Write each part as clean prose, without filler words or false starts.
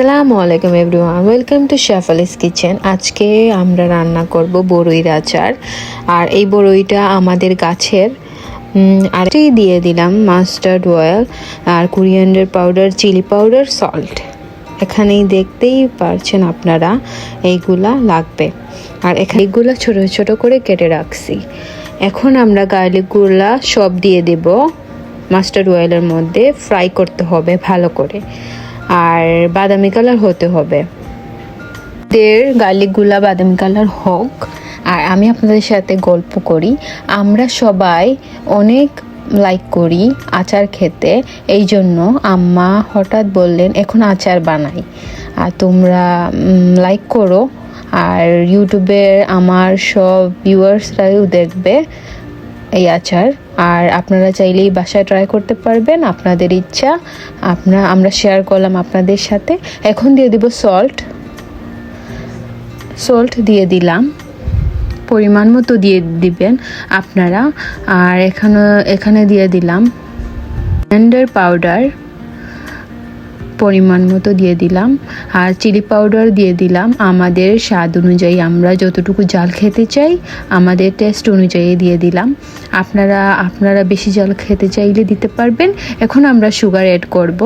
আসসালামু আলাইকুম everyone, welcome to chef Ali's kitchen. আজকে আমরা রান্না করব বড়ইয়ের আচার। আর এই বড়ইটা আমাদের গাছের। আর দিয়ে দিলাম মাস্টার্ড অয়েল আর coriander powder, chilli powder, salt. এখানেই দেখতেই পারছেন আপনারা এইগুলা লাগবে। আর এগুলা ছোট ছোট করে কেটে রাখছি। এখন আমরা গার্লিকগুলা সব দিয়ে দেব মাস্টার্ড অয়েলের মধ্যে। ফ্রাই করতে হবে ভালো করে, আর বাদামি কালার হতে হবে। গার্লিকগুলা বাদামি কালার হোক। আর আমি আপনাদের সাথে গল্প করি, আমরা সবাই অনেক লাইক করি আচার খেতে। এই জন্য আম্মা হঠাৎ বললেন এখন আচার বানাই, আর তোমরা লাইক করো। আর ইউটিউবে আমার সব ভিউয়ার্সরাও দেখবে এই আচার। আর আপনারা চাইলেই বাসায় ট্রাই করতে পারবেন, আপনাদের ইচ্ছা। আমরা শেয়ার করলাম আপনাদের সাথে। এখন দিয়ে দিব সল্ট দিয়ে দিলাম, পরিমাণ মতো দিয়ে দিবেন আপনারা। আর এখানে দিয়ে দিলাম কোরিয়ান্ডার পাউডার, পরিমাণ মতো দিয়ে দিলাম। আর চিলি পাউডার দিয়ে দিলাম আমাদের স্বাদ অনুযায়ী, আমরা যতটুকু জাল খেতে চাই আমাদের টেস্ট অনুযায়ী দিয়ে দিলাম। আপনারা বেশি জাল খেতে চাইলে দিতে পারবেন। এখন আমরা সুগার অ্যাড করব।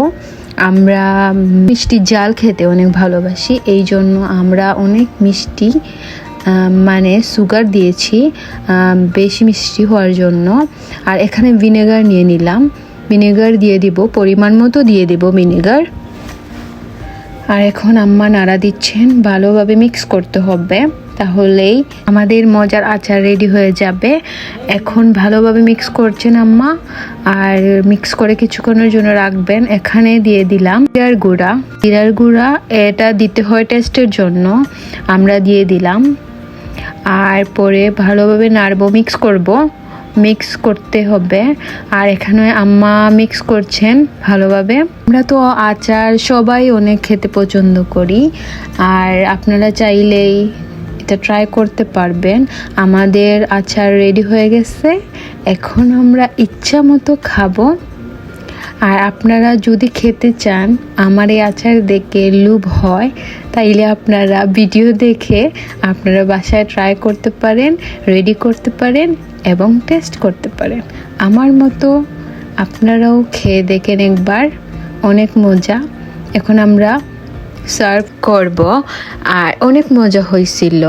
আমরা মিষ্টি জাল খেতে অনেক ভালোবাসি, এই জন্য আমরা অনেক মিষ্টি সুগার দিয়েছি বেশি মিষ্টি হওয়ার জন্য। আর এখানে ভিনেগার নিয়ে নিলাম, ভিনেগার দিয়ে দিব, পরিমাণ মতো দিয়ে দিব ভিনেগার। আর এখন আম্মা নাড়া দিচ্ছেন, ভালোভাবে মিক্স করতে হবে, তাহলেই আমাদের মজার আচার রেডি হয়ে যাবে। এখন ভালোভাবে মিক্স করছেন আম্মা, আর মিক্স করে কিছুক্ষণের জন্য রাখবেন। এখানে দিয়ে দিলাম জিরার গুঁড়া, এটা দিতে হয় টেস্টের জন্য, আমরা দিয়ে দিলাম। আর পরে ভালোভাবে নাড়বো, মিক্স করতে হবে। আর এখানে আম্মা মিক্স করছেন ভালোভাবে। আমরা তো আচার সবাই অনেক খেতে পছন্দ করি, আর আপনারা চাইলেই এটা ট্রাই করতে পারবেন। আমাদের আচার রেডি হয়ে গেছে, এখন আমরা ইচ্ছা মতো খাবো। আর আপনারা যদি খেতে চান, আমার এই আচার দেখে লোভ হয়, তাইলে আপনারা ভিডিও দেখে আপনারা বাসায় ট্রাই করতে পারেন, রেডি করতে পারেন এবং টেস্ট করতে পারেন। আমার মতো আপনারাও খেয়ে দেখেন একবার, অনেক মজা। এখন আমরা সার্ভ করব। আর অনেক মজা হয়েছিল।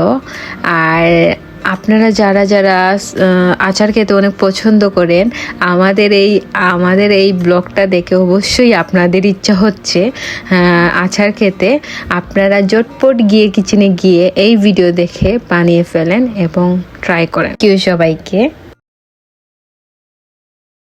আর আপনারা যারা আচার খেতে অনেক পছন্দ করেন, আমাদের এই ব্লগটা দেখে অবশ্যই আপনাদের ইচ্ছা হচ্ছে আচার খেতে। আপনারা ঝটপট গিয়ে কিচেনে গিয়ে এই ভিডিও দেখে বানিয়ে ফেলেন এবং ট্রাই করেন। সবাইকে